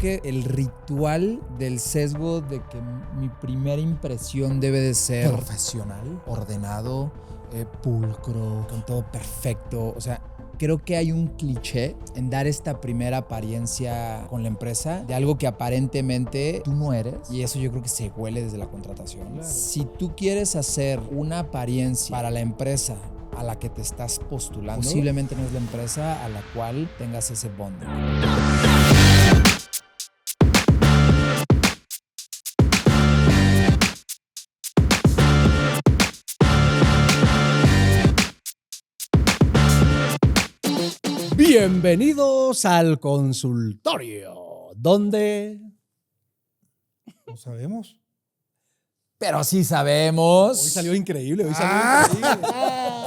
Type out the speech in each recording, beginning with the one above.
que el ritual del sesgo de que mi primera impresión debe de ser profesional, ordenado, pulcro, con todo perfecto. O sea, creo que hay un cliché en dar esta primera apariencia con la empresa de algo que aparentemente tú no eres, y eso yo creo que se huele desde la contratación. Claro. Si tú quieres hacer una apariencia para la empresa a la que te estás postulando, posiblemente no es la empresa a la cual tengas ese bonding. Bienvenidos al consultorio, donde... No sabemos. Pero sí sabemos. Hoy salió increíble,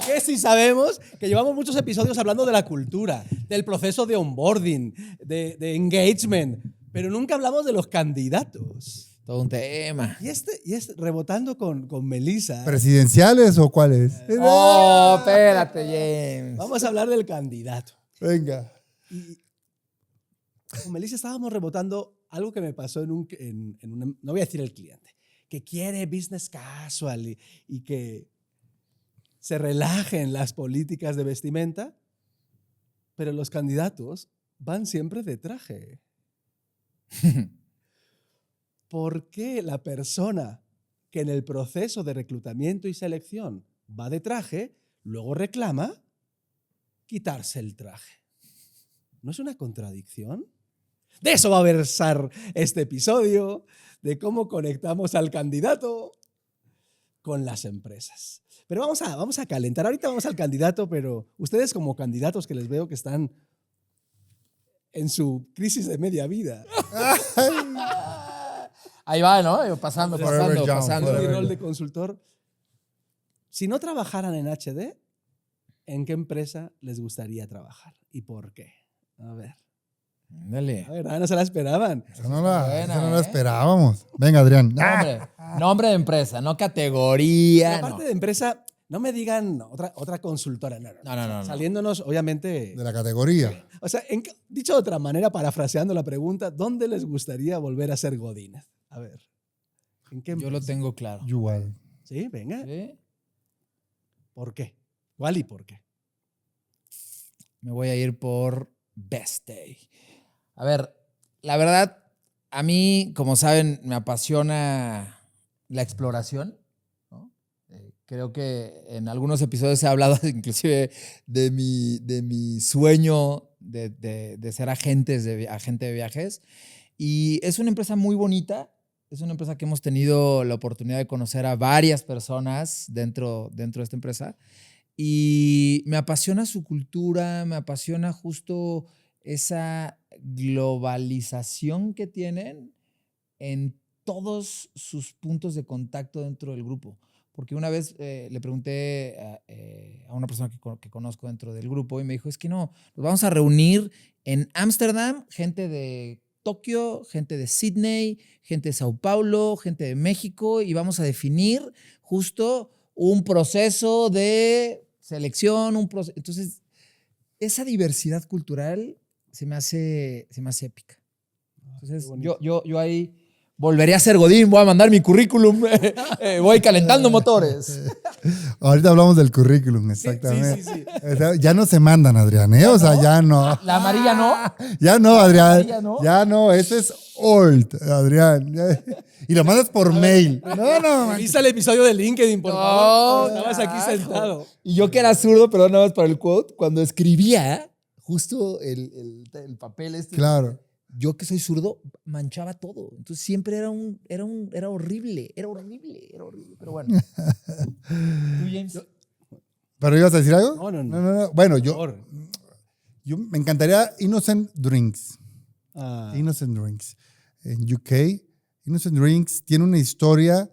¿Qué sí sabemos? Que llevamos muchos episodios hablando de la cultura, del proceso de onboarding, de engagement, pero nunca hablamos de los candidatos. Todo un tema. Y rebotando con Melissa. ¿Presidenciales o cuáles? Oh, espérate, James. Vamos a hablar del candidato. Venga. Y con Melissa estábamos rebotando algo que me pasó en una, no voy a decir el cliente, que quiere business casual y que se relajen las políticas de vestimenta, pero los candidatos van siempre de traje. ¿Por qué la persona que en el proceso de reclutamiento y selección va de traje, luego reclama quitarse el traje? ¿No es una contradicción? De eso va a versar este episodio, de cómo conectamos al candidato con las empresas. Pero vamos a calentar. Ahorita vamos al candidato, pero ustedes como candidatos que les veo que están en su crisis de media vida. Ahí va, ¿no? Pasando. Mi rol de consultor. Si no trabajaran en HD, ¿en qué empresa les gustaría trabajar? ¿Y por qué? A ver. Dale. A ver, no se la esperaban. Esa no la esperábamos. Venga, Adrián. Nombre de empresa, no categoría. Aparte de empresa, no me digan otra consultora. No. Saliéndonos, obviamente... De la categoría. O sea, dicho de otra manera, parafraseando la pregunta, ¿dónde les gustaría volver a ser godines? A ver. ¿En qué empresa? Yo lo tengo claro. Igual. Sí, venga. ¿Sí? ¿Por qué? ¿Cuál y por qué? Me voy a ir por Best Day. A ver, la verdad, a mí, como saben, me apasiona la exploración, ¿no? Creo que en algunos episodios he hablado inclusive de mi sueño de ser agente de viajes. Y es una empresa muy bonita. Es una empresa que hemos tenido la oportunidad de conocer a varias personas dentro de esta empresa. Y me apasiona su cultura, me apasiona justo esa globalización que tienen en todos sus puntos de contacto dentro del grupo. Porque una vez le pregunté a una persona que conozco dentro del grupo y me dijo, es que no, nos vamos a reunir en Ámsterdam, gente de Tokio, gente de Sydney, gente de Sao Paulo, gente de México, y vamos a definir justo un proceso de selección, entonces esa diversidad cultural se me hace épica. Entonces yo ahí volvería a ser godín, voy a mandar mi currículum, voy calentando motores. Ahorita hablamos del currículum, exactamente. Sí. Ya no se mandan, Adrián, ¿eh? O sea, ya no. La amarilla no. Ya no, Adrián. Amarilla no. Ya no, ese es old, Adrián. Y lo mandas por mail. No. Revisa el episodio de LinkedIn, por favor. Estabas aquí carajo. sentado. Y yo que era zurdo, perdón, nada más para el quote, cuando escribía justo el papel este. Claro. Yo que soy zurdo, manchaba todo. Entonces siempre era horrible. Era horrible. Pero bueno. ¿Tú, James? ¿Pero ibas a decir algo? No. Bueno, yo me encantaría Innocent Drinks. Innocent Drinks. En UK, Innocent Drinks tiene una historia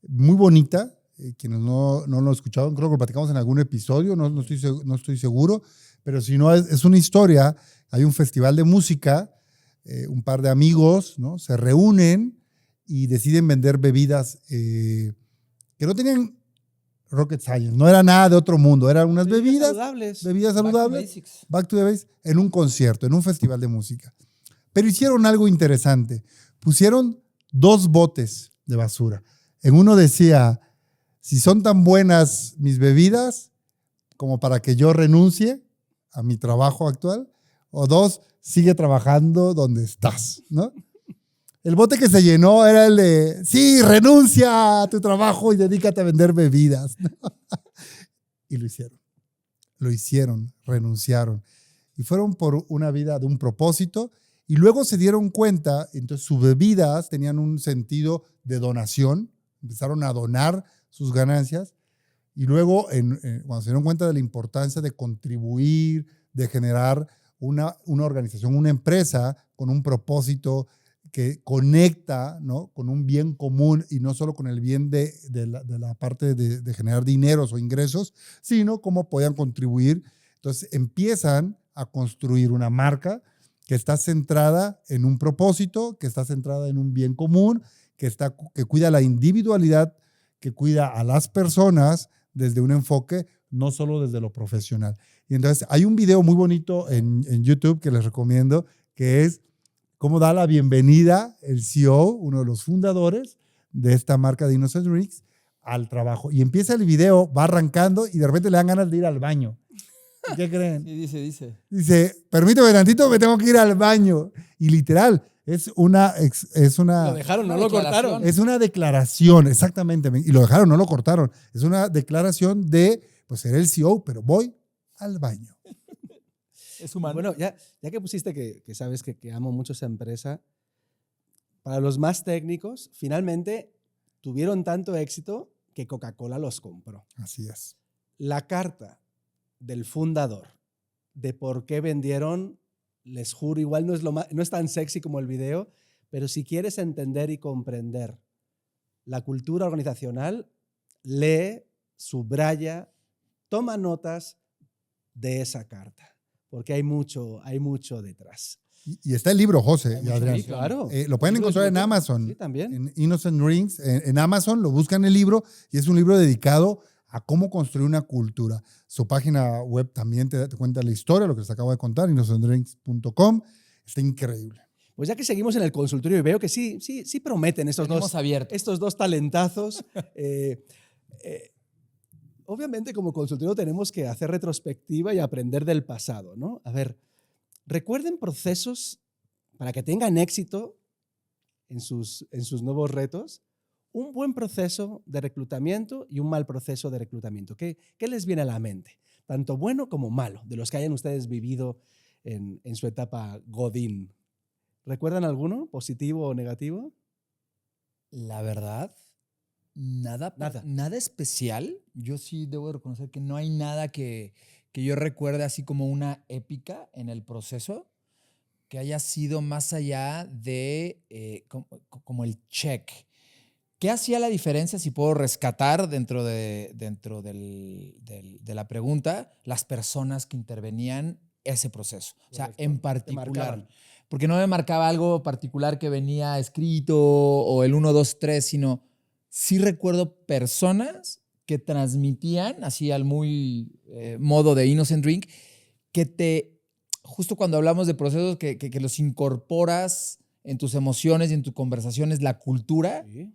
muy bonita. Quienes no lo escucharon, creo que lo platicamos en algún episodio, no estoy seguro. Pero si no, es una historia. Hay un festival de música. Un par de amigos, ¿no? Se reúnen y deciden vender bebidas que no tenían rocket science, no era nada de otro mundo, eran unas bebidas saludables, back to the basics, en un concierto, en un festival de música. Pero hicieron algo interesante. Pusieron 2 botes de basura. En uno decía, si son tan buenas mis bebidas como para que yo renuncie a mi trabajo actual, o 2, sigue trabajando donde estás, ¿no? El bote que se llenó era el de, sí, renuncia a tu trabajo y dedícate a vender bebidas, ¿no? Y lo hicieron, renunciaron. Y fueron por una vida de un propósito y luego se dieron cuenta, entonces sus bebidas tenían un sentido de donación, empezaron a donar sus ganancias y luego cuando se dieron cuenta de la importancia de contribuir, de generar una organización, una empresa con un propósito que conecta, ¿no?, con un bien común y no solo con el bien de la parte de generar dineros o ingresos, sino cómo podían contribuir. Entonces empiezan a construir una marca que está centrada en un propósito, que está centrada en un bien común, que cuida la individualidad, que cuida a las personas desde un enfoque, no solo desde lo profesional. Y entonces hay un video muy bonito en YouTube que les recomiendo, que es cómo da la bienvenida el CEO, uno de los fundadores de esta marca de Innocent Drinks, al trabajo. Y empieza el video, va arrancando y de repente le dan ganas de ir al baño. ¿Qué creen? Y dice. Dice, permíteme tantito, me tengo que ir al baño. Y literal, es una... Lo dejaron, no lo cortaron. Es una declaración, exactamente. Y lo dejaron, no lo cortaron. Es una declaración de, pues seré el CEO, pero voy al baño. Es humano. Bueno, ya que pusiste que sabes que amo mucho esa empresa, para los más técnicos, finalmente tuvieron tanto éxito que Coca-Cola los compró. Así es. La carta del fundador de por qué vendieron, les juro, igual no es tan sexy como el video, pero si quieres entender y comprender la cultura organizacional, lee, subraya, toma notas de esa carta. Porque hay mucho detrás. Y está el libro, José y Adrián. Sí, claro. Lo pueden encontrar en Amazon. Sí, también. En Innocent Drinks. En Amazon lo buscan el libro y es un libro dedicado a cómo construir una cultura. Su página web también te cuenta la historia, lo que les acabo de contar, innocentdrinks.com. Está increíble. Pues ya que seguimos en el consultorio y veo que sí prometen estos dos talentazos. Obviamente, como consultorio tenemos que hacer retrospectiva y aprender del pasado, ¿no? A ver, recuerden procesos para que tengan éxito en sus nuevos retos. Un buen proceso de reclutamiento y un mal proceso de reclutamiento. ¿Qué les viene a la mente? Tanto bueno como malo, de los que hayan ustedes vivido en su etapa Godín. ¿Recuerdan alguno, positivo o negativo? La verdad, nada especial. Yo sí debo reconocer que no hay nada que yo recuerde así como una épica en el proceso que haya sido más allá de como el check. ¿Qué hacía la diferencia, si puedo rescatar dentro de la pregunta, las personas que intervenían ese proceso? O sea, en particular. Porque no me marcaba algo particular que venía escrito o el 1, 2, 3, sino sí recuerdo personas que transmitían, así al muy modo de Innocent Drink, que justo cuando hablamos de procesos que los incorporas en tus emociones y en tus conversaciones, la cultura, ¿sí?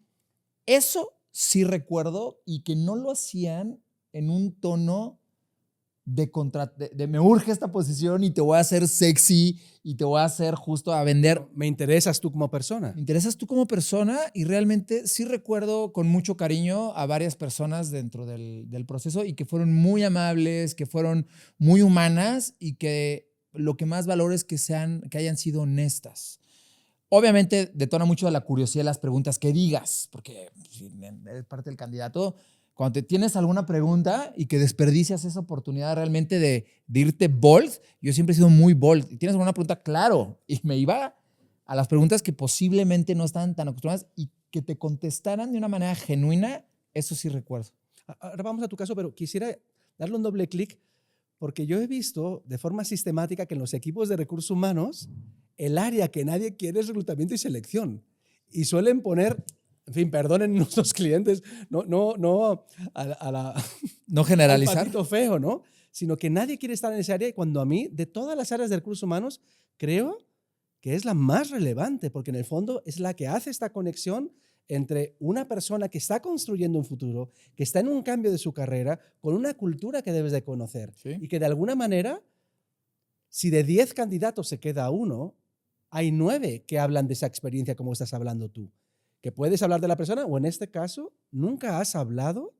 Eso sí recuerdo, y que no lo hacían en un tono de me urge esta posición y te voy a hacer sexy y te voy a hacer justo a vender. Me interesas tú como persona. Me interesas tú como persona, y realmente sí recuerdo con mucho cariño a varias personas dentro del proceso y que fueron muy amables, que fueron muy humanas y que lo que más valoro es que hayan sido honestas. Obviamente detona mucho la curiosidad de las preguntas que digas, porque si eres parte del candidato, cuando te tienes alguna pregunta y que desperdicias esa oportunidad realmente de irte bold, yo siempre he sido muy bold. Y tienes alguna pregunta, claro, y me iba a las preguntas que posiblemente no estaban tan acostumbradas y que te contestaran de una manera genuina, eso sí recuerdo. Ahora vamos a tu caso, pero quisiera darle un doble clic, porque yo he visto de forma sistemática que en los equipos de recursos humanos el área que nadie quiere es reclutamiento y selección. Y suelen poner, en fin, perdonen nuestros clientes, no generalizar. Al patito feo, ¿no? Sino que nadie quiere estar en esa área, y cuando a mí, de todas las áreas de recursos humanos, creo que es la más relevante, porque en el fondo es la que hace esta conexión entre una persona que está construyendo un futuro, que está en un cambio de su carrera, con una cultura que debes de conocer. Sí. Y que de alguna manera, si de 10 candidatos se queda uno, hay 9 que hablan de esa experiencia como estás hablando tú. Que puedes hablar de la persona, o en este caso, nunca has hablado,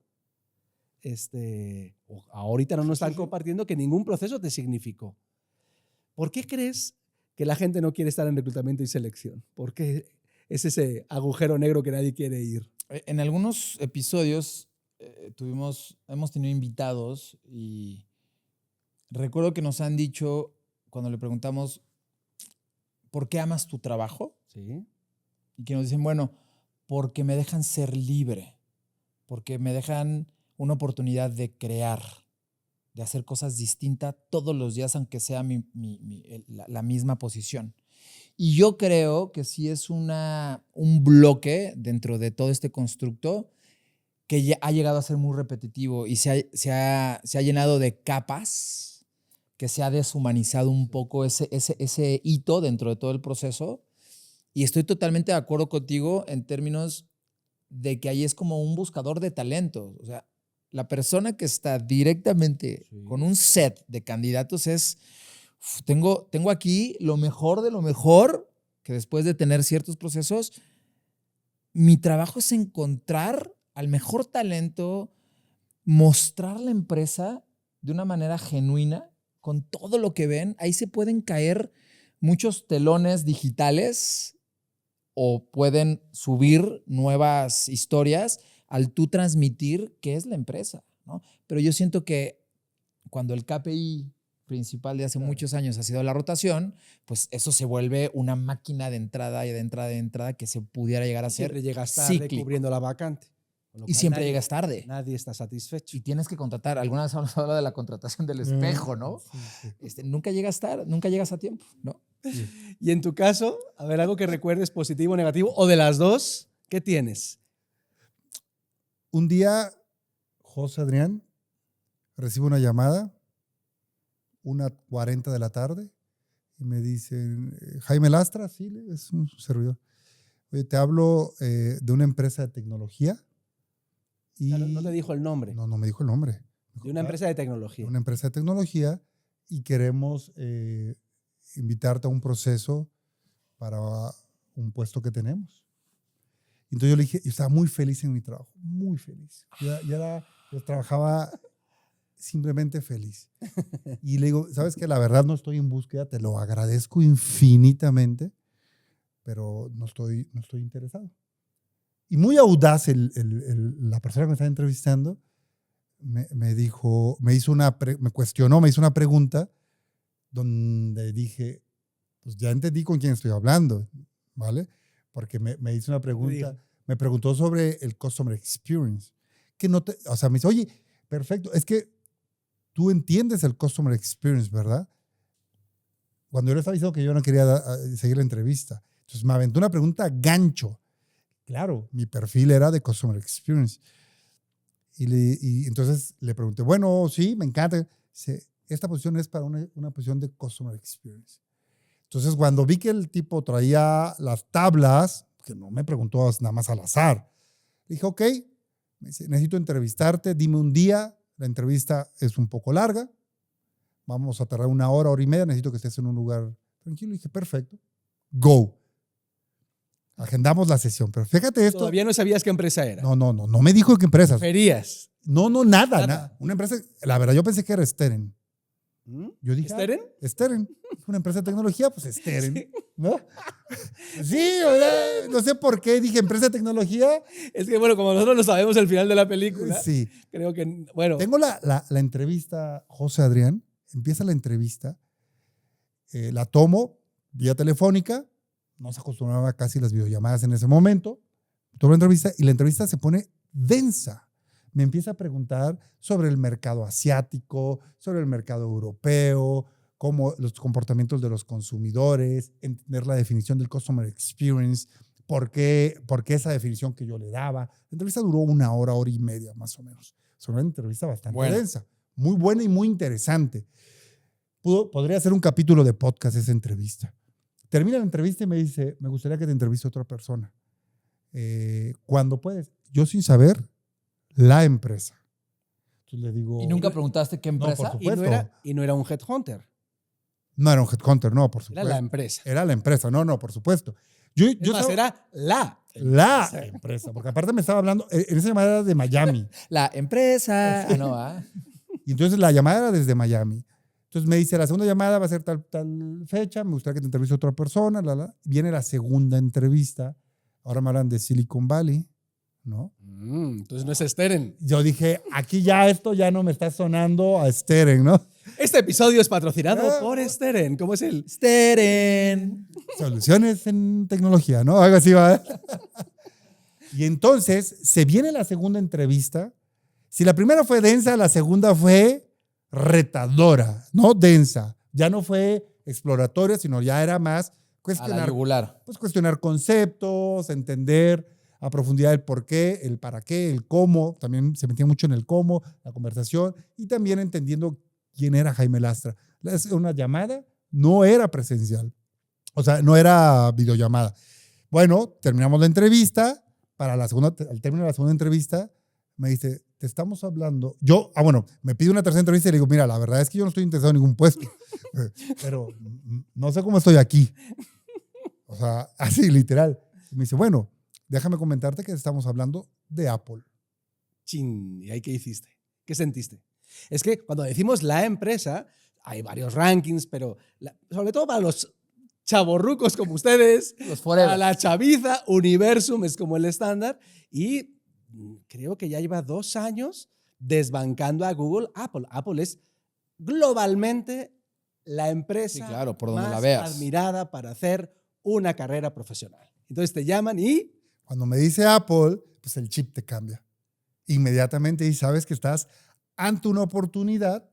o ahorita no nos están compartiendo que ningún proceso te significó. ¿Por qué crees que la gente no quiere estar en reclutamiento y selección? ¿Por qué es ese agujero negro que nadie quiere ir? En algunos episodios hemos tenido invitados y recuerdo que nos han dicho, cuando le preguntamos, ¿por qué amas tu trabajo? Sí. Y que nos dicen, bueno, porque me dejan ser libre, porque me dejan una oportunidad de crear, de hacer cosas distintas todos los días, aunque sea la misma posición. Y yo creo que sí es un bloque dentro de todo este constructo que ya ha llegado a ser muy repetitivo y se ha llenado de capas, que se ha deshumanizado un poco ese hito dentro de todo el proceso. Y estoy totalmente de acuerdo contigo en términos de que ahí es como un buscador de talentos. O sea, la persona que está directamente con un set de candidatos es, tengo aquí lo mejor de lo mejor, que después de tener ciertos procesos, mi trabajo es encontrar al mejor talento, mostrar la empresa de una manera genuina, con todo lo que ven. Ahí se pueden caer muchos telones digitales o pueden subir nuevas historias al tú transmitir qué es la empresa, ¿no? Pero yo siento que cuando el KPI principal de hace muchos años ha sido la rotación, pues eso se vuelve una máquina de entrada y de entrada que se pudiera llegar a ser siempre llegas tarde cíclico. cubriendo la vacante. Y siempre llegas tarde. Nadie está satisfecho. Y tienes que contratar. Alguna vez hemos hablado de la contratación del espejo, ¿no? Sí. Nunca llegas tarde, nunca llegas a tiempo, ¿no? Sí. Y en tu caso, a ver, algo que recuerdes positivo o negativo, o de las dos, ¿qué tienes? Un día, José Adrián recibe una llamada, 1:40 de la tarde, y me dicen, Jaime Lastra, sí, es un servidor. Oye, te hablo de una empresa de tecnología. Y no te dijo el nombre. No me dijo el nombre. De una empresa de tecnología. Una empresa de tecnología y queremos invitarte a un proceso para un puesto que tenemos. Entonces yo le dije, yo estaba muy feliz en mi trabajo, muy feliz. Yo trabajaba simplemente feliz. Y le digo, ¿sabes qué? La verdad no estoy en búsqueda, te lo agradezco infinitamente, pero no estoy interesado. Y muy audaz la persona que me estaba entrevistando me dijo, me hizo una pregunta donde dije, pues ya entendí con quién estoy hablando, ¿vale? Porque me hizo una pregunta, me preguntó sobre el Customer Experience. O sea, me dice, oye, perfecto, es que tú entiendes el Customer Experience, ¿verdad? Cuando yo le estaba diciendo que yo no quería seguir la entrevista. Entonces me aventó una pregunta gancho. Claro, mi perfil era de Customer Experience. Y entonces le pregunté, bueno, sí, me encanta. Dice, esta posición es para una posición de Customer Experience. Entonces, cuando vi que el tipo traía las tablas, que no me preguntó nada más al azar, dije, ok, me dice, necesito entrevistarte, dime un día, la entrevista es un poco larga, vamos a tardar 1 hora, 1:30, necesito que estés en un lugar tranquilo. Y dije, perfecto, go. Agendamos la sesión, pero fíjate esto. Todavía no sabías qué empresa era. No me dijo qué empresa. ¿Preferías? No, nada. Una empresa, la verdad, yo pensé que era Steren. Yo dije, ¿Steren? Steren. Una empresa de tecnología, pues Steren. Sí. ¿No? Sí, ¿verdad? No sé por qué dije empresa de tecnología. Es que, bueno, como nosotros no sabemos el final de la película, sí. Creo que, bueno. Tengo la entrevista, José Adrián, empieza la entrevista, la tomo vía telefónica, no se acostumbraba casi las videollamadas en ese momento, tomo la entrevista y la entrevista se pone densa. Me empieza a preguntar sobre el mercado asiático, sobre el mercado europeo, cómo los comportamientos de los consumidores, entender la definición del Customer Experience, por qué esa definición que yo le daba. La entrevista duró 1 hora, 1:30 más o menos. Es una entrevista bastante densa, muy buena y muy interesante. Podría ser un capítulo de podcast esa entrevista. Termina la entrevista y me dice, me gustaría que te entreviste a otra persona. ¿Cuándo puedes? Yo sin saber la empresa. Entonces le digo... ¿Y nunca preguntaste qué No, empresa? por Y no, supuesto. no era un headhunter, No era un headhunter, no, por era supuesto. la empresa. Era la empresa, no, por supuesto. Yo Es más, estaba- era la la empresa. empresa, porque aparte me estaba hablando, en esa llamada era de Miami. La empresa. Ah, no, Y entonces la llamada era desde Miami. Entonces me dice, la segunda llamada va a ser tal fecha, me gustaría que te entreviste a otra persona, Viene la segunda entrevista. Ahora me hablan de Silicon Valley, ¿no? Entonces no es Steren. Yo dije, aquí ya esto ya no me está sonando a Steren, ¿no? Este episodio es patrocinado por Steren. ¿Cómo es el? Steren. Soluciones en tecnología, ¿no? Algo así va. Y entonces se viene la segunda entrevista. Si la primera fue densa, la segunda fue retadora, no densa. Ya no fue exploratoria, sino ya era más A la cuestionar, yugular. pues cuestionar conceptos, entender a profundidad el por qué, el para qué, el cómo. También se metía mucho en el cómo, la conversación, y también entendiendo quién era Jaime Lastra. Una llamada no era presencial, o sea, no era videollamada. Bueno, terminamos la entrevista. Al término de la segunda entrevista, me dice, te estamos hablando. Me pide una tercera entrevista y le digo, mira, la verdad es que yo no estoy interesado en ningún puesto, pero no sé cómo estoy aquí. O sea, así, literal. Y me dice, bueno, déjame comentarte que estamos hablando de Apple. Chin, ¿y ahí qué hiciste? ¿Qué sentiste? Es que cuando decimos la empresa, hay varios rankings, pero sobre todo para los chavorrucos como ustedes, Los forever. a la chaviza, Universum es como el estándar, y creo que ya lleva 2 años desbancando a Google. Apple es globalmente la empresa Sí, claro, por donde más la veas. admirada para hacer una carrera profesional. Entonces te llaman y Cuando me dice Apple, pues el chip te cambia. Inmediatamente y sabes que estás ante una oportunidad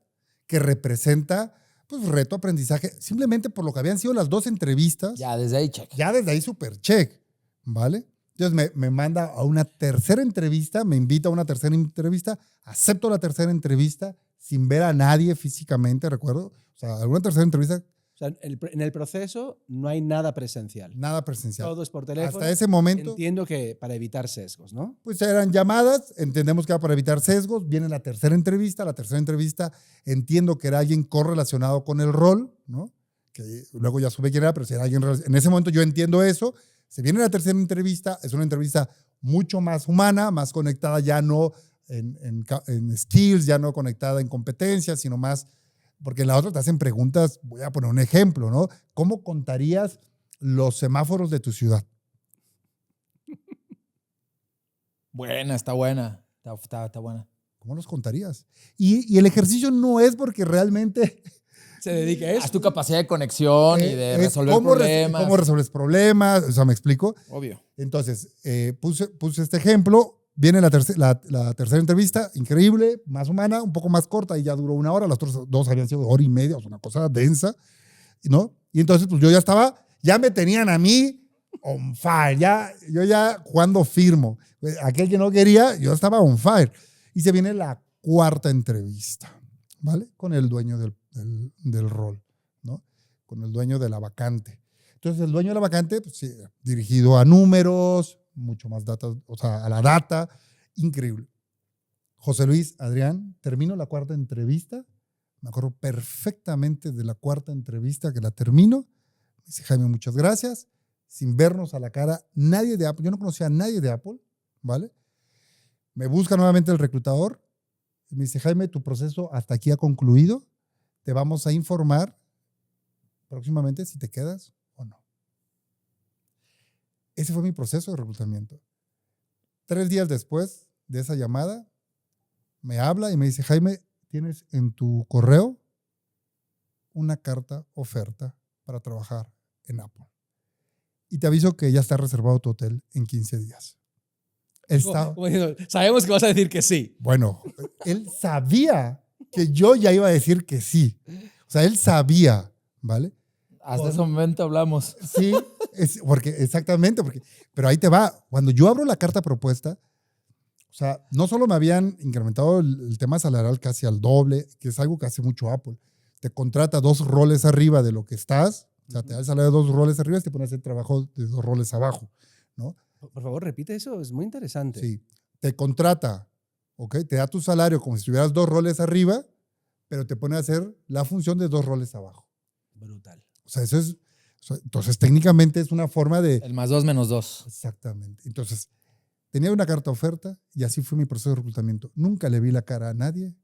que representa pues reto, aprendizaje, simplemente por lo que habían sido las 2 entrevistas. Ya, desde ahí, check. Ya desde ahí super check, ¿vale? Entonces me manda a una tercera entrevista, me invita a una tercera entrevista, acepto la tercera entrevista sin ver a nadie físicamente, recuerdo. O sea, alguna tercera entrevista, o sea, en el proceso no hay nada presencial. nada presencial. Todo es por teléfono. Hasta ese momento, Entiendo que para evitar sesgos, ¿no? pues eran llamadas, entendemos que era para evitar sesgos, viene la tercera entrevista entiendo que era alguien correlacionado con el rol, ¿no? Que luego ya supe quién era, pero si era alguien, en ese momento yo entiendo eso, se viene la tercera entrevista, es una entrevista mucho más humana, más conectada ya no en skills, ya no conectada en competencias, sino más, porque en la otra te hacen preguntas, voy a poner un ejemplo, ¿no? ¿Cómo contarías los semáforos de tu ciudad? Buena, está buena. Está buena. ¿Cómo los contarías? Y el ejercicio no es porque realmente Se dedica a eso. Haz tu capacidad de conexión y de es resolver cómo problemas. cómo resuelves problemas, o sea, ¿me explico? Obvio. Entonces, puse este ejemplo, viene la tercera entrevista, increíble, más humana, un poco más corta y ya duró 1 hora, las otras 2 habían sido 1 hora y media, o sea, una cosa densa, ¿no? Y entonces, pues yo ya me tenían a mí on fire, yo ya jugando firmo. Aquel que no quería, yo estaba on fire. Y se viene la 4ª entrevista, ¿vale? Con el dueño del rol, ¿no? Con el dueño de la vacante. Entonces, el dueño de la vacante, pues, sí, dirigido a números, mucho más data, o sea, a la data, increíble. José Luis, Adrián, termino la 4ª entrevista, me acuerdo perfectamente de la 4ª entrevista que la termino, me dice, Jaime, muchas gracias, sin vernos a la cara, nadie de Apple, yo no conocía a nadie de Apple, ¿vale? Me busca nuevamente el reclutador, y me dice, Jaime, tu proceso hasta aquí ha concluido, te vamos a informar próximamente si te quedas o no. Ese fue mi proceso de reclutamiento. 3 días después de esa llamada, me habla y me dice, Jaime, tienes en tu correo una carta oferta para trabajar en Apple. Y te aviso que ya está reservado tu hotel en 15 días. Como diciendo, sabemos que vas a decir que sí. Bueno, él sabía que yo ya iba a decir que sí. O sea, él sabía, ¿vale? Hasta ese momento hablamos. Sí, exactamente, pero ahí te va. Cuando yo abro la carta propuesta, o sea, no solo me habían incrementado el tema salarial casi al doble, que es algo que hace mucho Apple. Te contrata 2 roles arriba de lo que estás, O sea, te da el salario de 2 roles arriba y te pone a hacer trabajo de 2 roles abajo, ¿no? Por favor, repite eso, es muy interesante. Sí. Te contrata, ¿ok? Te da tu salario como si estuvieras 2 roles arriba, pero te pone a hacer la función de 2 roles abajo. Brutal. O sea, eso es. Entonces, técnicamente es una forma de. El +2 -2. Exactamente. Entonces, tenía una carta oferta y así fue mi proceso de reclutamiento. Nunca le vi la cara a nadie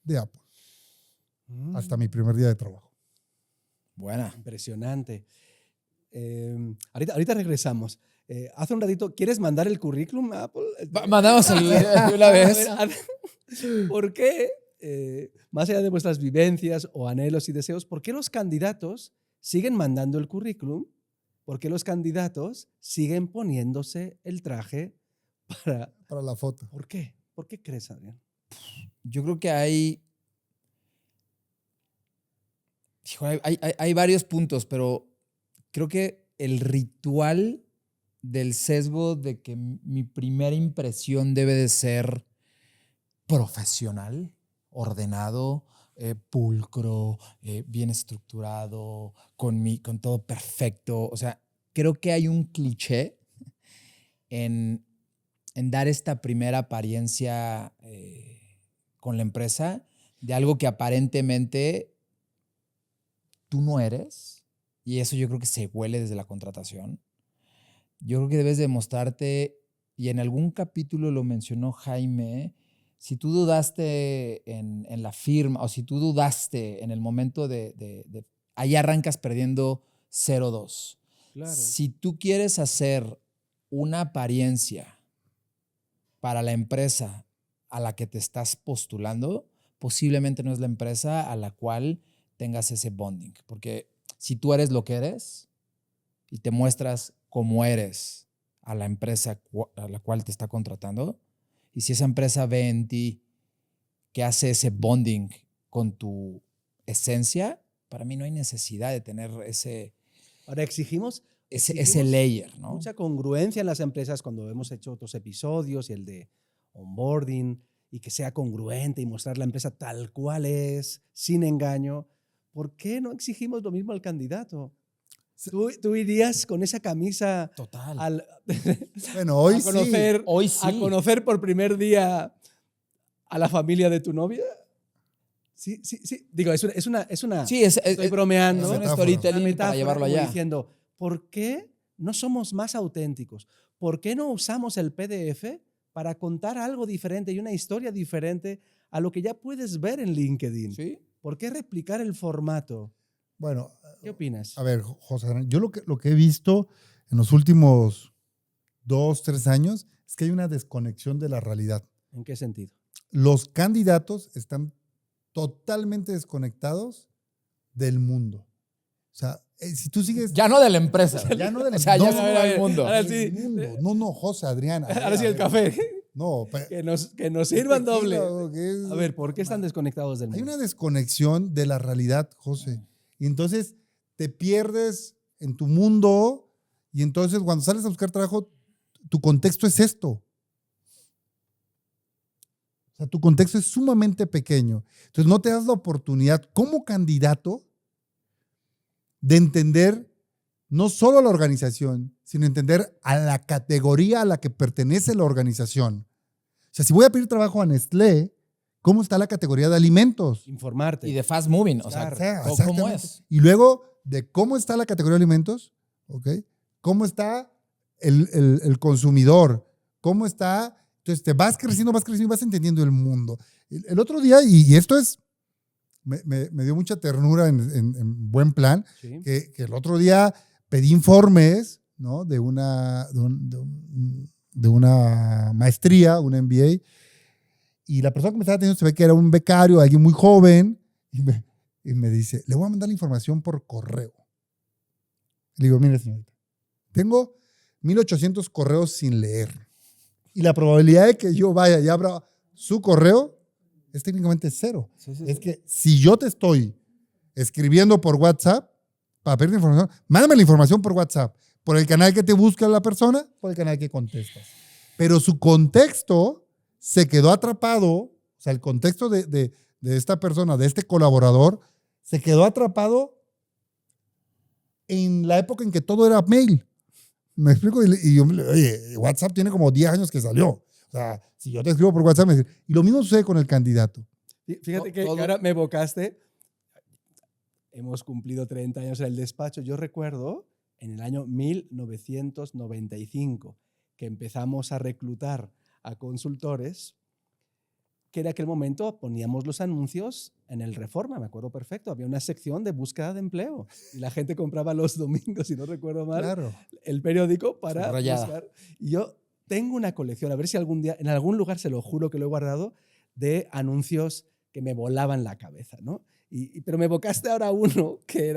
de Apple hasta mi primer día de trabajo. Buena. Impresionante. Ahorita regresamos. Hace un ratito, ¿quieres mandar el currículum a Apple? Mandamos el de una vez. A ver, ¿por qué, más allá de vuestras vivencias o anhelos y deseos, por qué los candidatos siguen mandando el currículum? ¿Por qué los candidatos siguen poniéndose el traje Para la foto. ¿Por qué? ¿Por qué crees, Adrián? Yo creo que hay varios puntos, pero creo que el ritual del sesgo de que mi primera impresión debe de ser profesional, ordenado, pulcro, bien estructurado, con todo perfecto. O sea, creo que hay un cliché en dar esta primera apariencia con la empresa de algo que aparentemente tú no eres, y eso yo creo que se huele desde la contratación. Yo creo que debes demostrarte, y en algún capítulo lo mencionó Jaime, si tú dudaste en la firma o si tú dudaste en el momento ahí arrancas perdiendo 0-2. Claro. Si tú quieres hacer una apariencia para la empresa a la que te estás postulando, posiblemente no es la empresa a la cual tengas ese bonding. Porque si tú eres lo que eres y te muestras como eres a la empresa a la cual te está contratando, y si esa empresa ve en ti que hace ese bonding con tu esencia, para mí no hay necesidad de tener Ahora exigimos ese layer, ¿no? Mucha congruencia en las empresas cuando hemos hecho otros episodios y el de onboarding, y que sea congruente y mostrar la empresa tal cual es, sin engaño. ¿Por qué no exigimos lo mismo al candidato? ¿Tú irías con esa camisa total bueno, hoy hoy sí. A conocer por primer día a la familia de tu novia? Sí. Digo, es una sí, estoy bromeando. Es un storytelling para llevarlo allá. Diciendo, ¿por qué no somos más auténticos? ¿Por qué no usamos el PDF para contar algo diferente y una historia diferente a lo que ya puedes ver en LinkedIn? ¿Sí? ¿Por qué replicar el formato? Bueno, ¿Qué opinas? A ver, José, yo lo que he visto en los últimos 2, 3 años es que hay una desconexión de la realidad. ¿En qué sentido? Los candidatos están totalmente desconectados del mundo. O sea, si tú sigues... Ya no de la empresa. Ya no del o sea, ya no del mundo. Ahora sí. No, José, Adrián. Ahora sí el café. No, que nos sirvan doble. Es, a ver, ¿por qué están desconectados del mundo? Hay una desconexión de la realidad, José. Y entonces te pierdes en tu mundo y entonces cuando sales a buscar trabajo, tu contexto es esto. O sea, tu contexto es sumamente pequeño. Entonces no te das la oportunidad como candidato de entender no solo a la organización, sino entender a la categoría a la que pertenece la organización. O sea, si voy a pedir trabajo a Nestlé, ¿cómo está la categoría de alimentos? Informarte. Y de fast moving. O sea, ¿cómo es? Y luego, de cómo está la categoría de alimentos, ¿ok? ¿Cómo está el consumidor? ¿Cómo está? Entonces, te vas creciendo y vas entendiendo el mundo. El otro día, y esto es, me dio mucha ternura en buen plan, sí. que el otro día pedí informes, ¿no? de una maestría, una MBA, y la persona que me estaba atendiendo se ve que era un becario, alguien muy joven, y me dice, le voy a mandar la información por correo. Le digo, mire, señorita, tengo 1,800 correos sin leer. Y la probabilidad de que yo vaya y abra su correo es técnicamente 0. Sí. Es que si yo te estoy escribiendo por WhatsApp para pedir información, mándame la información por WhatsApp, por el canal que te busca la persona, por el canal que contestas. Pero su contexto se quedó atrapado, o sea, el contexto de esta persona, de este colaborador, se quedó atrapado en la época en que todo era mail. ¿Me explico? Y yo, oye, WhatsApp tiene como 10 años que salió. O sea, si yo te escribo por WhatsApp, y lo mismo sucede con el candidato. Fíjate que ahora me evocaste. Hemos cumplido 30 años en el despacho. Yo recuerdo en el año 1995 que empezamos a reclutar a consultores, que en aquel momento poníamos los anuncios en el Reforma, me acuerdo perfecto. Había una sección de búsqueda de empleo y la gente compraba los domingos, si no recuerdo mal, Claro. el periódico para Subrayada. buscar. Y yo tengo una colección, a ver si algún día, en algún lugar, se lo juro que lo he guardado, de anuncios que me volaban la cabeza, ¿no? Pero me evocaste ahora uno que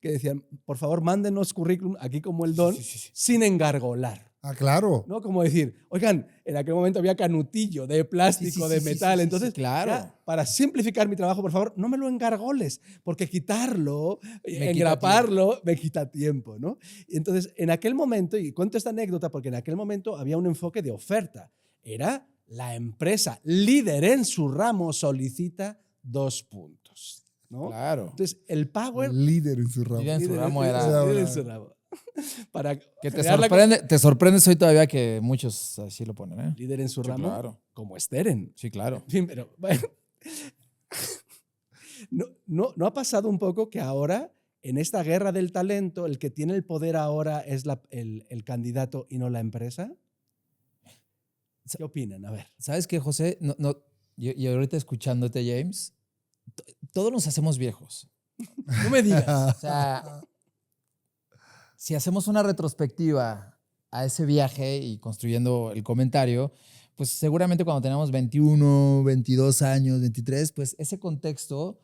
decían, por favor, mándenos currículum, aquí como el don, sin engargolar. Ah, claro. ¿No? Como decir, oigan, en aquel momento había canutillo de plástico, de metal, entonces, claro. ya, para simplificar mi trabajo, por favor, no me lo engargoles, porque quitarlo, Me engraparlo, me quita tiempo, ¿no? Y entonces, en aquel momento, y cuento esta anécdota porque en aquel momento había un enfoque de oferta, era la empresa líder en su ramo solicita 2 puntos, ¿no? Claro. Entonces, el power... Líder en su ramo. Líder en su ramo era... líder en su ramo. Para Que generar te sorprendes hoy todavía que muchos así lo ponen, ¿eh? líder en su Sí, ramo, claro. como Steren. Sí, claro. En fin, pero bueno. ¿No ha pasado un poco que ahora, en esta guerra del talento, el que tiene el poder ahora es el candidato y no la empresa? ¿Qué opinan? A ver. ¿Sabes qué, José? Y ahorita escuchándote, James, todos nos hacemos viejos. No me digas. O sea, si hacemos una retrospectiva a ese viaje y construyendo el comentario, pues seguramente cuando teníamos 21, 22 años, 23, pues ese contexto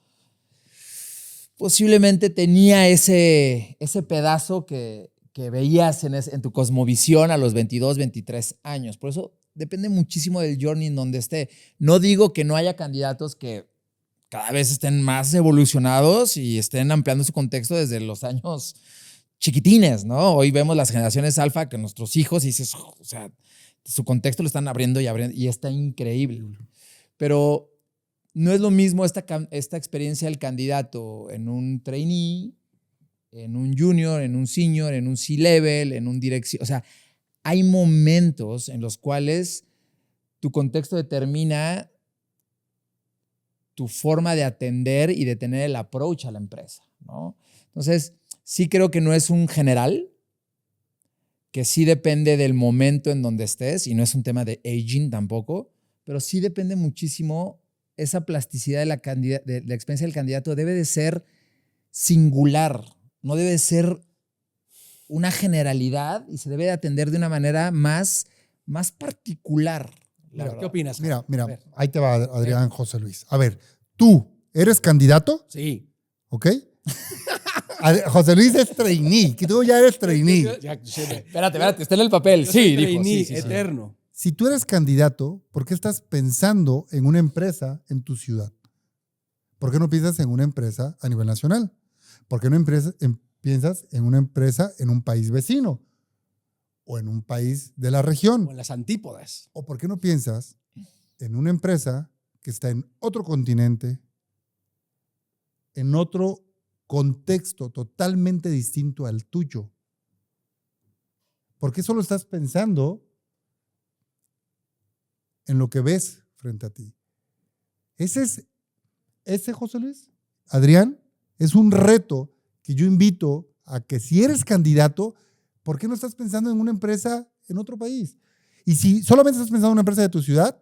posiblemente tenía ese pedazo que veías en tu cosmovisión a los 22, 23 años. Por eso depende muchísimo del journey en donde esté. No digo que no haya candidatos que cada vez estén más evolucionados y estén ampliando su contexto desde los años chiquitines, ¿no? Hoy vemos las generaciones alfa que nuestros hijos y dices, o sea, su contexto lo están abriendo y abriendo y está increíble. Pero no es lo mismo esta experiencia del candidato en un trainee, en un junior, en un senior, en un C-level, en un dirección. O sea, hay momentos en los cuales tu contexto determina tu forma de atender y de tener el approach a la empresa, ¿no? Entonces, sí creo que no es un general, que sí depende del momento en donde estés y no es un tema de aging tampoco, pero sí depende muchísimo esa plasticidad de la experiencia del candidato. Debe de ser singular, no debe ser una generalidad y se debe de atender de una manera más particular. Mira, ¿qué opinas? Mira, ahí te va Adrián José Luis. A ver, ¿tú eres candidato? Sí. ¿Ok? José Luis es trainee, que tú ya eres trainee. Espérate, está en el papel. Yo Sí, soy dijo. trainee Sí. eterno. Si tú eres candidato, ¿por qué estás pensando en una empresa en tu ciudad? ¿Por qué no piensas en una empresa a nivel nacional? ¿Por qué no piensas en una empresa en un país vecino? ¿O en un país de la región? O en las antípodas. ¿O por qué no piensas en una empresa que está en otro continente, en otro contexto totalmente distinto al tuyo? ¿Por qué solo estás pensando en lo que ves frente a ti? Ese José Luis, Adrián, es un reto que yo invito a que si eres candidato, ¿por qué no estás pensando en una empresa en otro país? Y si solamente estás pensando en una empresa de tu ciudad,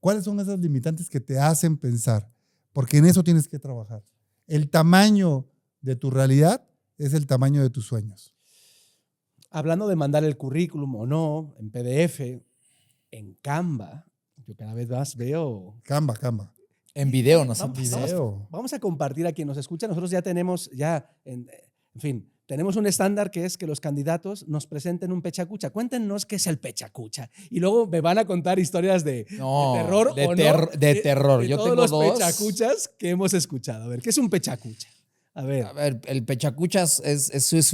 ¿cuáles son esas limitantes que te hacen pensar? Porque en eso tienes que trabajar. El tamaño de tu realidad es el tamaño de tus sueños. Hablando de mandar el currículum o no, en PDF, en Canva, yo cada vez más veo... Canva. En video, no sé. Vamos a compartir a quien nos escucha. Nosotros ya tenemos, en fin, tenemos un estándar que es que los candidatos nos presenten un pechacucha. Cuéntenos qué es el pechacucha. Y luego me van a contar historias de terror de terror. De Yo todos tengo los dos pechacuchas que hemos escuchado. A ver, ¿qué es un pechacucha? A ver, el pechacuchas es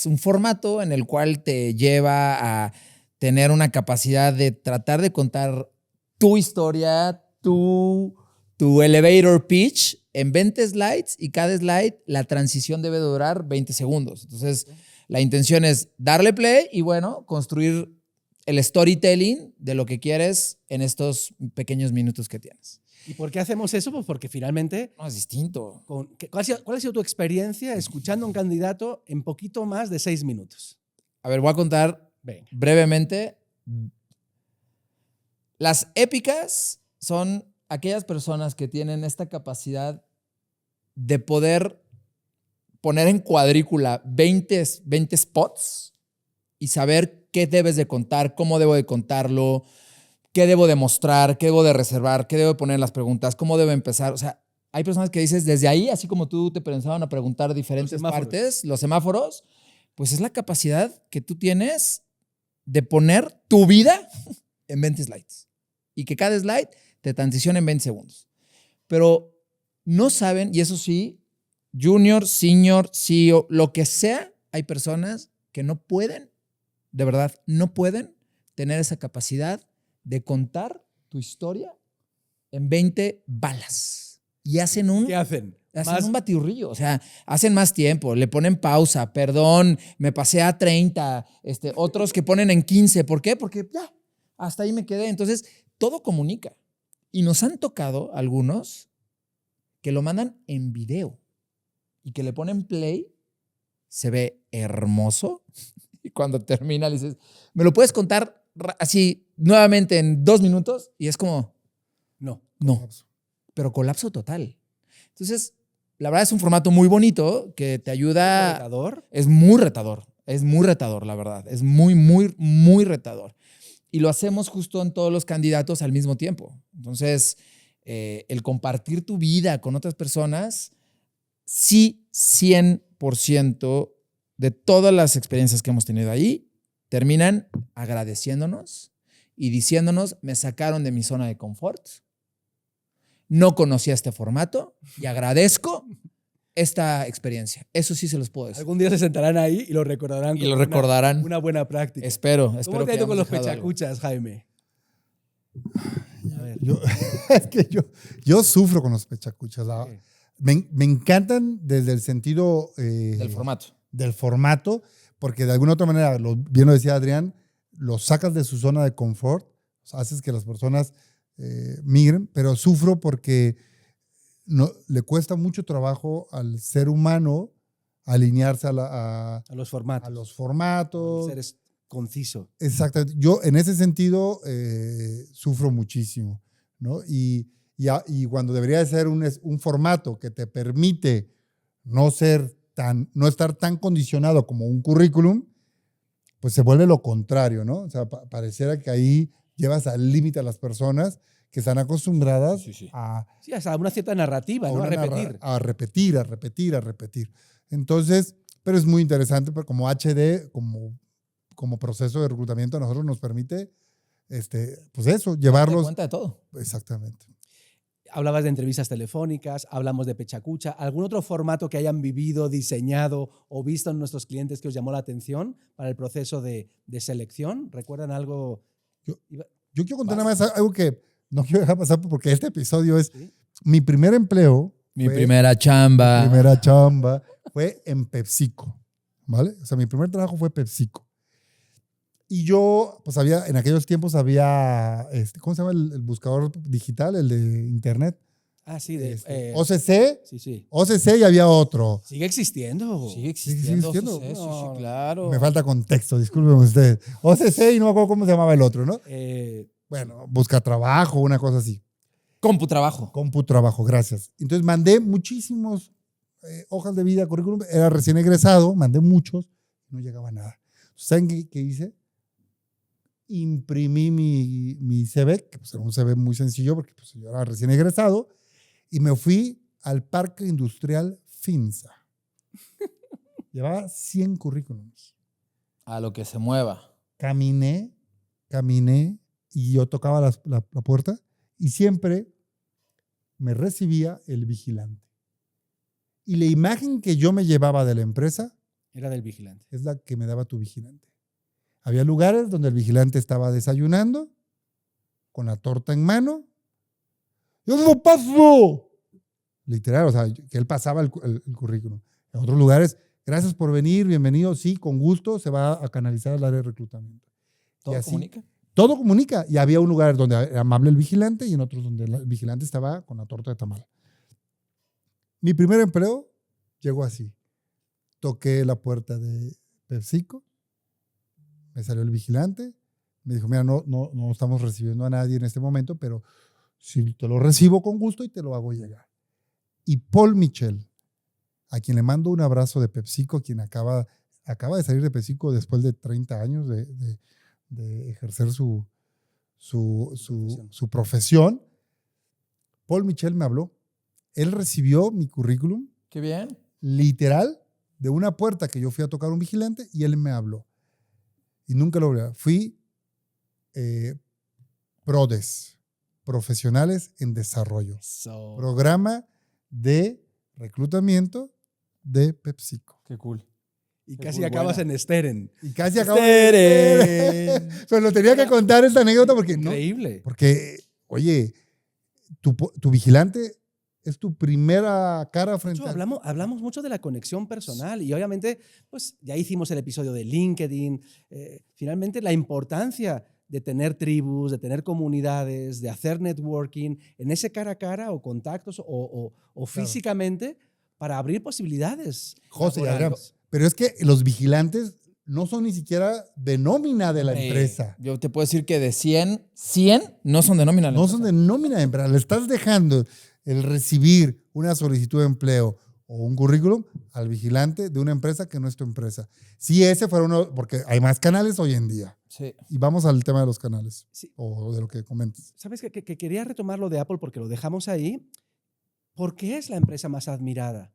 un formato en el cual te lleva a tener una capacidad de tratar de contar tu historia, tu elevator pitch en 20 slides y cada slide la transición debe durar 20 segundos. Entonces, la intención es darle play y, bueno, construir el storytelling de lo que quieres en estos pequeños minutos que tienes. ¿Y por qué hacemos eso? Pues porque finalmente… No, es distinto. ¿Cuál ha sido tu experiencia escuchando a un candidato en poquito más de 6 minutos? A ver, voy a contar Venga. brevemente. Las épicas son aquellas personas que tienen esta capacidad de poder poner en cuadrícula 20 spots y saber qué debes de contar, cómo debo de contarlo, qué debo de mostrar, qué debo de reservar, qué debo de poner en las preguntas, cómo debo empezar. O sea, hay personas que dices desde ahí, así como tú te pensaban a preguntar diferentes partes, los semáforos, pues es la capacidad que tú tienes de poner tu vida en 20 slides y que cada slide te transicione en 20 segundos. Pero no saben, y eso sí, junior, senior, CEO, lo que sea, hay personas que no pueden, de verdad, no pueden tener esa capacidad de contar tu historia en 20 balas. Y hacen un… ¿Qué hacen? Hacen un batiburrillo, o sea, hacen más tiempo, le ponen pausa, perdón, me pasé a 30, otros que ponen en 15. ¿Por qué? Porque ya, hasta ahí me quedé. Entonces, todo comunica. Y nos han tocado algunos que lo mandan en video y que le ponen play, se ve hermoso. Y cuando termina le dices, ¿me lo puedes contar así nuevamente en 2 minutos? Y es como, no, pero colapso total. Entonces, la verdad es un formato muy bonito que te ayuda. ¿Es retador? Es muy retador, la verdad. Es muy, muy, muy retador. Y lo hacemos justo en todos los candidatos al mismo tiempo. Entonces, el compartir tu vida con otras personas, sí, 100% de todas las experiencias que hemos tenido ahí, terminan agradeciéndonos y diciéndonos, me sacaron de mi zona de confort, no conocía este formato y agradezco esta experiencia. Eso sí se los puedo decir. Algún día se sentarán ahí y lo recordarán. Y lo recordarán. Una buena práctica. Espero ¿Cómo te ha que ido con los hayamos dejado algo. pechacuchas, Jaime? A ver. Es que yo sufro con los pechacuchas. Sí. Me encantan desde el sentido Del formato. Porque de alguna otra manera, bien lo decía Adrián, los sacas de su zona de confort, o sea, haces que las personas migren, pero sufro porque le cuesta mucho trabajo al ser humano alinearse a los formatos. A los formatos. Ser conciso. Exactamente. Yo en ese sentido sufro muchísimo, ¿no? Y cuando debería de ser un formato que te permite no estar tan condicionado como un currículum, pues se vuelve lo contrario, ¿no? O sea, pareciera que ahí llevas al límite a las personas que están acostumbradas a… Sí, hasta una cierta narrativa, ¿no? A repetir. A repetir. Entonces, pero es muy interesante, porque como HD, como proceso de reclutamiento, a nosotros nos permite, pues eso, llevarlos… Te cuenta de todo. Exactamente. Hablabas de entrevistas telefónicas, hablamos de pechacucha. ¿Algún otro formato que hayan vivido, diseñado o visto en nuestros clientes que os llamó la atención para el proceso de selección? ¿Recuerdan algo? Yo quiero contar nada más algo que no quiero dejar pasar porque este episodio es… ¿Sí? Mi primer empleo… Mi primera chamba fue en PepsiCo, ¿vale? O sea, mi primer trabajo fue PepsiCo. Y yo, pues en aquellos tiempos había, ¿cómo se llama el buscador digital, el de internet? Ah, sí, OCC. Sí. OCC y había otro. ¿Sigue existiendo? ¿Sigue existiendo? OCC, sí, claro. Me falta contexto, disculpen ustedes. OCC y no me acuerdo cómo se llamaba el otro, ¿no? Bueno, busca trabajo, una cosa así. CompuTrabajo, gracias. Entonces mandé muchísimos hojas de vida, currículum. Era recién egresado, mandé muchos, no llegaba nada. ¿Saben qué hice? Imprimí mi CV, que pues era un CV muy sencillo porque pues, yo era recién egresado, y me fui al Parque Industrial Finza. Llevaba 100 currículums. A lo que se mueva. Caminé, y yo tocaba la puerta y siempre me recibía el vigilante. Y la imagen que yo me llevaba de la empresa era del vigilante. Es la que me daba tu vigilante. Había lugares donde el vigilante estaba desayunando con la torta en mano. ¡Yo no paso! literal, o sea, que él pasaba el currículum. En otros lugares, gracias por venir, bienvenido, sí, con gusto, se va a canalizar al área de reclutamiento. ¿Todo así, comunica? Todo comunica. Y había un lugar donde era amable el vigilante y en otros donde el vigilante estaba con la torta de tamal. Mi primer empleo llegó así. Toqué la puerta de PepsiCo, me salió el vigilante, me dijo, mira, no estamos recibiendo a nadie en este momento, pero si te lo recibo con gusto y te lo hago llegar. Y Paul Michel, a quien le mando un abrazo de PepsiCo, quien acaba de salir de PepsiCo después de 30 años de ejercer su profesión. Paul Michel me habló. Él recibió mi currículum. Qué bien. Literal, de una puerta que yo fui a tocar a un vigilante y él me habló. Y nunca lo olvidé. Fui PRODES, Profesionales en Desarrollo. Programa de reclutamiento de PepsiCo. Qué cool. Y casi acabas en Steren. Y casi acabas en Steren. Pero lo tenía que contar esta anécdota porque increíble. No, porque, oye, tu vigilante es tu primera cara frente a... Hablamos mucho de la conexión personal y obviamente pues ya hicimos el episodio de LinkedIn. Finalmente la importancia de tener tribus, de tener comunidades, de hacer networking en ese cara a cara o contactos o físicamente para abrir posibilidades. José, Adrián, pero es que los vigilantes no son ni siquiera de nómina de la empresa. Yo te puedo decir que de 100 no son de nómina de la empresa. No son de nómina de empresa. Le estás dejando el recibir una solicitud de empleo o un currículum al vigilante de una empresa que no es tu empresa. Si ese fuera uno, porque hay más canales hoy en día. Sí. Y vamos al tema de los canales, sí. O de lo que comentas. ¿Sabes que quería retomar lo de Apple porque lo dejamos ahí? ¿Por qué es la empresa más admirada?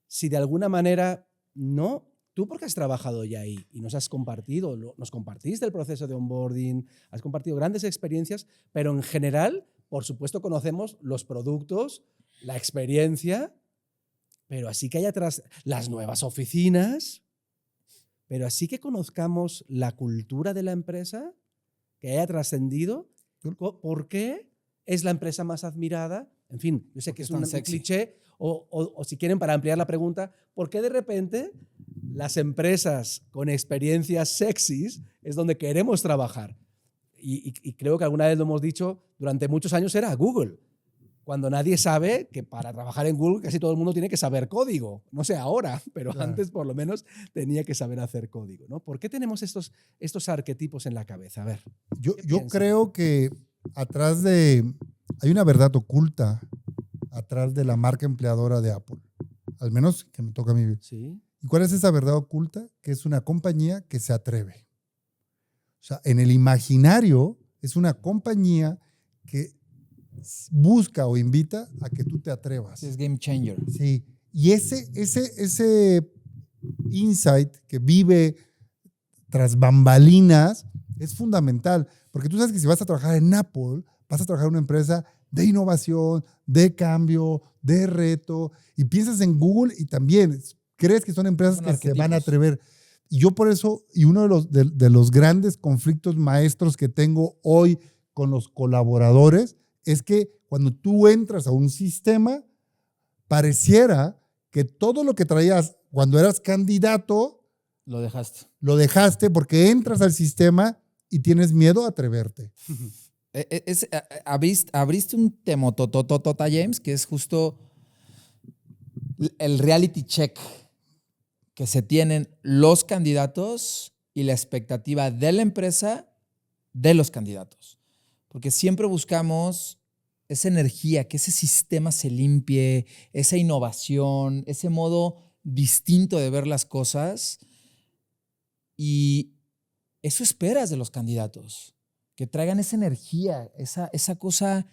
Si de alguna manera no, tú porque has trabajado ya ahí y nos compartiste el proceso de onboarding, has compartido grandes experiencias, pero en general, por supuesto, conocemos los productos, la experiencia, pero así que hay atrás las nuevas oficinas, pero así que conozcamos la cultura de la empresa, que haya trascendido. ¿Por qué es la empresa más admirada? En fin, yo sé que es un cliché, o si quieren, para ampliar la pregunta, ¿por qué de repente las empresas con experiencias sexys es donde queremos trabajar? Y creo que alguna vez lo hemos dicho, durante muchos años era Google, cuando nadie sabe que para trabajar en Google casi todo el mundo tiene que saber código. No sé ahora, pero claro, antes por lo menos tenía que saber hacer código, ¿no? ¿Por qué tenemos estos arquetipos en la cabeza? A ver. Yo creo que hay una verdad oculta atrás de la marca empleadora de Apple. Al menos que me toca a mí. ¿Sí? ¿Y cuál es esa verdad oculta? Que es una compañía que se atreve. O sea, en el imaginario es una compañía que busca o invita a que tú te atrevas. Es game changer. Sí. Y ese insight que vive tras bambalinas es fundamental. Porque tú sabes que si vas a trabajar en Apple, vas a trabajar en una empresa de innovación, de cambio, de reto. Y piensas en Google y también crees que son empresas que se van a atrever. Y yo por eso, y uno de los grandes conflictos maestros que tengo hoy con los colaboradores, es que cuando tú entras a un sistema, pareciera que todo lo que traías cuando eras candidato, lo dejaste. Lo dejaste porque entras al sistema y tienes miedo a atreverte. Abriste un tema, James, que es justo el reality check que se tienen los candidatos y la expectativa de la empresa de los candidatos. Porque siempre buscamos esa energía, que ese sistema se limpie, esa innovación, ese modo distinto de ver las cosas. Y eso esperas de los candidatos, que traigan esa energía, esa cosa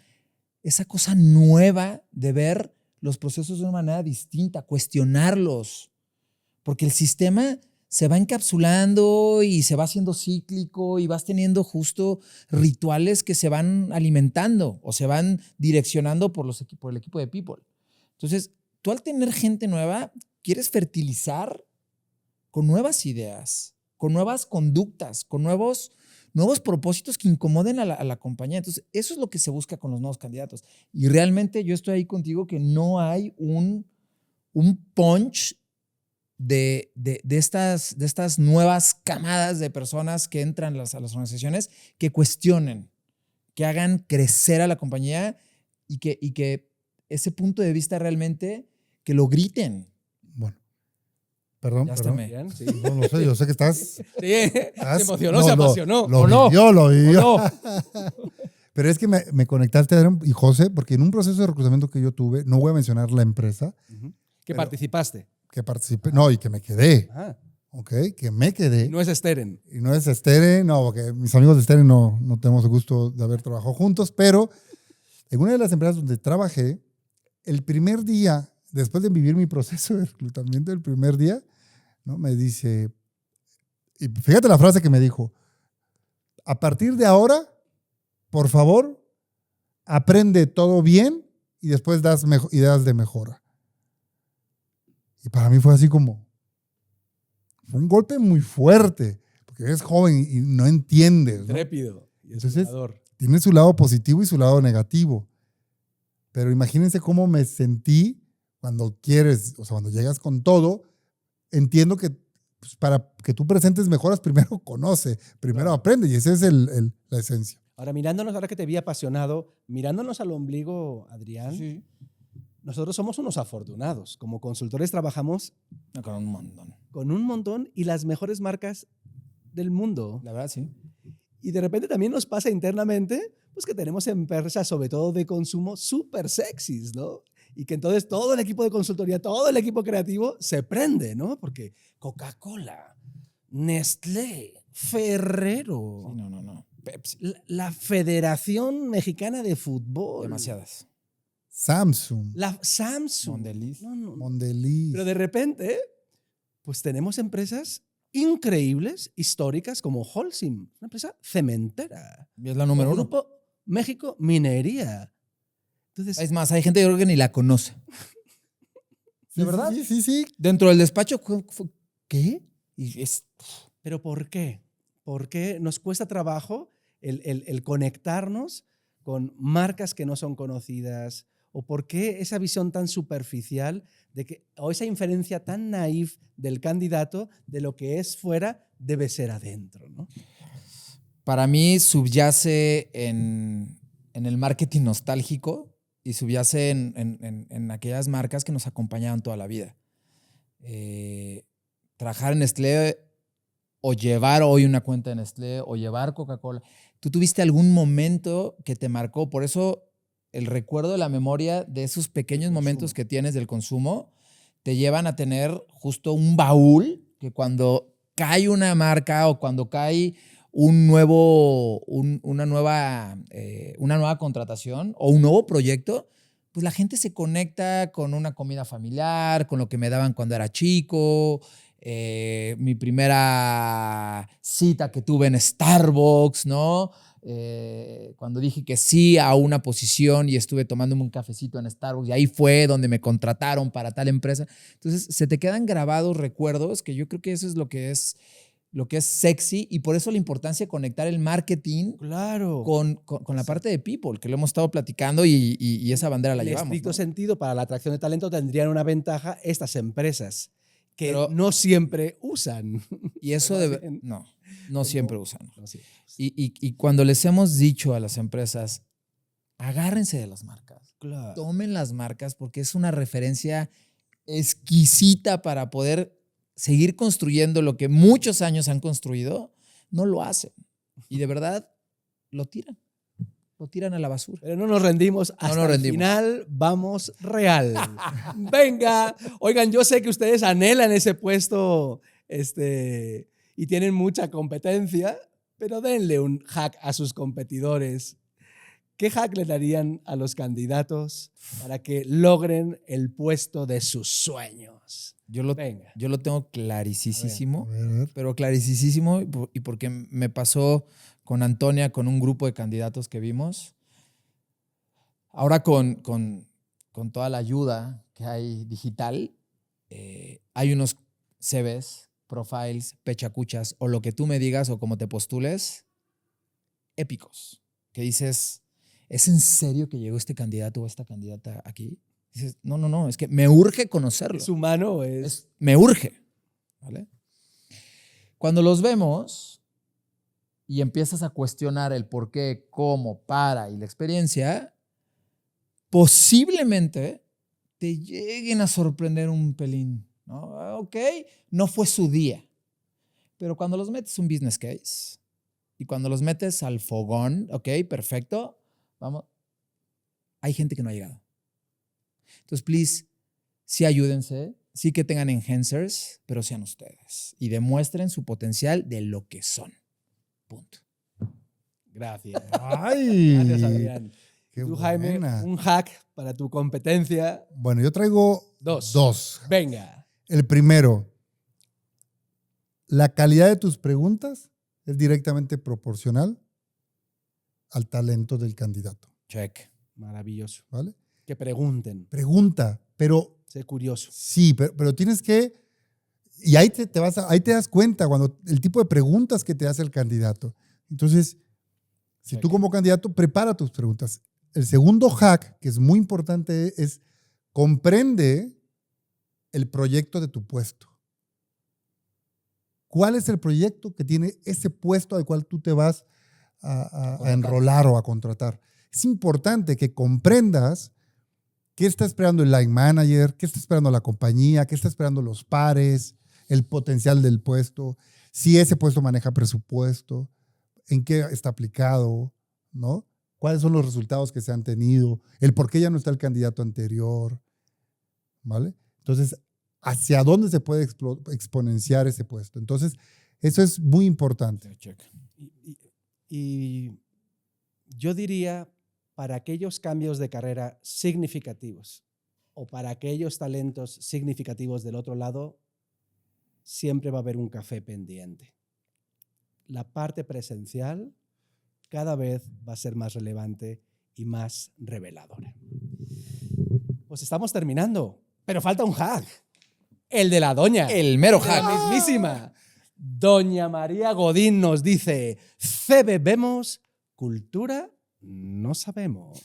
nueva de ver los procesos de una manera distinta, cuestionarlos. Porque el sistema se va encapsulando y se va haciendo cíclico y vas teniendo justo rituales que se van alimentando o se van direccionando por el equipo de people. Entonces, tú al tener gente nueva, quieres fertilizar con nuevas ideas, con nuevas conductas, con nuevos propósitos que incomoden a la compañía. Entonces, eso es lo que se busca con los nuevos candidatos. Y realmente yo estoy ahí contigo que no hay un punch de estas nuevas camadas de personas que entran a las organizaciones que cuestionen, que hagan crecer a la compañía y que ese punto de vista realmente que lo griten. Bueno, perdón. Bien, sí. No lo sé, yo sé que estás... Sí, se emocionó, No, se apasionó. Lo vivió. Pero es que me conectaste, Adrián y José, porque en un proceso de reclutamiento que yo tuve, no voy a mencionar la empresa. Que participaste. Que participé, no, y que me quedé. Ajá. ¿Ok? Que me quedé. Y no es Steren. Y no es Steren, no, porque mis amigos de Steren no tenemos el gusto de haber trabajado juntos, pero en una de las empresas donde trabajé, el primer día, después de vivir mi proceso de reclutamiento, el primer día, ¿no? Me dice, y fíjate la frase que me dijo, a partir de ahora, por favor, aprende todo bien y después das ideas de mejora. Y para mí fue así como, fue un golpe muy fuerte, porque eres joven y no entiendes, ¿no? Intrépido y Entonces, explorador. tiene su lado positivo y su lado negativo. Pero imagínense cómo me sentí cuando quieres, o sea, cuando llegas con todo, entiendo que pues, para que tú presentes mejoras, primero conoce, primero aprende, y esa es la esencia. Ahora, ahora que te vi apasionado, mirándonos al ombligo, Adrián, Sí. nosotros somos unos afortunados. Como consultores trabajamos Con un montón. con un montón y las mejores marcas del mundo. La verdad, sí. Y de repente también nos pasa internamente pues que tenemos empresas, sobre todo de consumo, súper sexys, ¿no? Y que entonces todo el equipo de consultoría, todo el equipo creativo se prende, ¿no? Porque Coca-Cola, Nestlé, Ferrero, Sí, no. Pepsi. la Federación Mexicana de Fútbol. Demasiadas. Samsung, La Samsung. Mondelez. No. Mondelez. Pero de repente, pues tenemos empresas increíbles, históricas, como Holcim, una empresa cementera. Y es la número O uno. Grupo México Minería. Entonces, Es más, hay gente yo creo que ni la conoce. ¿De verdad? Sí. Dentro del despacho, ¿qué? Y es... ¿pero por qué? ¿Por qué nos cuesta trabajo el conectarnos con marcas que no son conocidas? ¿O por qué esa visión tan superficial o esa inferencia tan naif del candidato de lo que es fuera debe ser adentro, ¿no? Para mí subyace en el marketing nostálgico y subyace en aquellas marcas que nos acompañaban toda la vida. Trabajar en Nestlé o llevar hoy una cuenta de Nestlé o llevar Coca-Cola. ¿Tú tuviste algún momento que te marcó? Por eso el recuerdo de la memoria de esos pequeños momentos que tienes del consumo te llevan a tener justo un baúl que cuando cae una marca o cuando cae una nueva contratación o un nuevo proyecto, pues la gente se conecta con una comida familiar, con lo que me daban cuando era chico, mi primera cita que tuve en Starbucks, ¿no? Cuando dije que sí a una posición y estuve tomándome un cafecito en Starbucks y ahí fue donde me contrataron para tal empresa. Entonces se te quedan grabados recuerdos que yo creo que eso es lo que es sexy y por eso la importancia de conectar el marketing Claro. con la parte de people, que lo hemos estado platicando y esa bandera la En llevamos. estricto ¿no? sentido, para la atracción de talento tendrían una ventaja estas empresas que Pero no siempre usan. Y eso no siempre como- usan. no siempre. Y cuando les hemos dicho a las empresas, agárrense de las marcas, Claro. tomen las marcas porque es una referencia exquisita para poder seguir construyendo lo que muchos años han construido, no lo hacen. Y de verdad lo tiran a la basura. Pero no nos rendimos hasta el rendimos. final, vamos real. Venga, oigan, yo sé que ustedes anhelan ese puesto y tienen mucha competencia, pero denle un hack a sus competidores. ¿Qué hack le darían a los candidatos para que logren el puesto de sus sueños? Yo lo tengo clarísimo, A ver. pero clarísimo y porque me pasó con Antonia, con un grupo de candidatos que vimos. Ahora con toda la ayuda que hay digital, hay unos CVs profiles, pechacuchas o lo que tú me digas o como te postules, épicos. Que dices, ¿es en serio que llegó este candidato o esta candidata aquí? Dices, no, es que me urge conocerlo. ¿Es humano o es...? Me urge. ¿Vale? Cuando los vemos y empiezas a cuestionar el por qué, cómo, para y la experiencia, posiblemente te lleguen a sorprender un pelín, ¿no? Ok, no fue su día, pero cuando los metes un business case y cuando los metes al fogón, ok, perfecto, vamos, hay gente que no ha llegado. Entonces, please, sí ayúdense, sí que tengan enhancers, pero sean ustedes y demuestren su potencial de lo que son. Punto. Gracias. ¡Ay! Gracias, Adrián. Qué Tú, Jaime, buena. un hack para tu competencia. Bueno, yo traigo Dos. dos. Venga. El primero, la calidad de tus preguntas es directamente proporcional al talento del candidato. Check. Maravilloso. ¿Vale? Que pregunten. Pregunta, pero Sé curioso. sí, pero tienes que, y ahí ahí te das cuenta cuando el tipo de preguntas que te hace el candidato. Entonces, si Check. tú como candidato prepara tus preguntas. El segundo hack, que es muy importante, es comprende el proyecto de tu puesto. ¿Cuál es el proyecto que tiene ese puesto al cual tú te vas a enrolar o a contratar? Es importante que comprendas qué está esperando el line manager, qué está esperando la compañía, qué está esperando los pares, el potencial del puesto, si ese puesto maneja presupuesto, en qué está aplicado, ¿no? ¿Cuáles son los resultados que se han tenido? El por qué ya no está el candidato anterior, ¿vale? Entonces, ¿hacia dónde se puede exponenciar ese puesto? Entonces, eso es muy importante. Check. Y yo diría, para aquellos cambios de carrera significativos o para aquellos talentos significativos del otro lado, siempre va a haber un café pendiente. La parte presencial cada vez va a ser más relevante y más reveladora. Pues estamos terminando, pero falta un hack. El de la doña. El mero La hack. mismísima. Doña María Godín nos dice, bebemos, cultura no sabemos.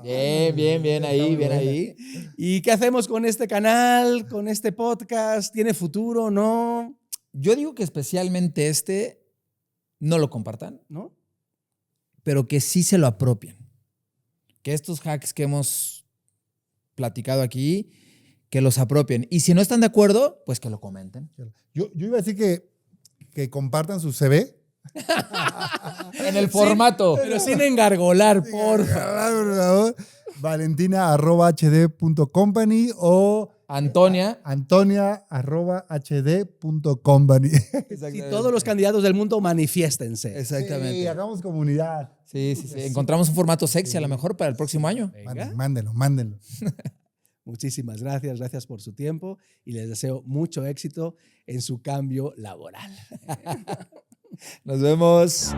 Bien ahí. ¿Y qué hacemos con este canal, con este podcast? ¿Tiene futuro? ¿No? Yo digo que especialmente no lo compartan, ¿No? pero que sí se lo apropien. Que estos hacks que hemos platicado aquí, que los apropien. Y si no están de acuerdo, pues que lo comenten. Yo iba a decir que compartan su CV. En el formato. Pero sin engargolar, por favor. Valentina@hd.company o Antonia. Antonia@hd.company. Y todos los candidatos del mundo manifiéstense. Exactamente. Sí, hagamos comunidad. Sí. Encontramos un formato sexy a lo mejor para el próximo año. Venga. Mándenlo. Muchísimas gracias por su tiempo y les deseo mucho éxito en su cambio laboral. Nos vemos.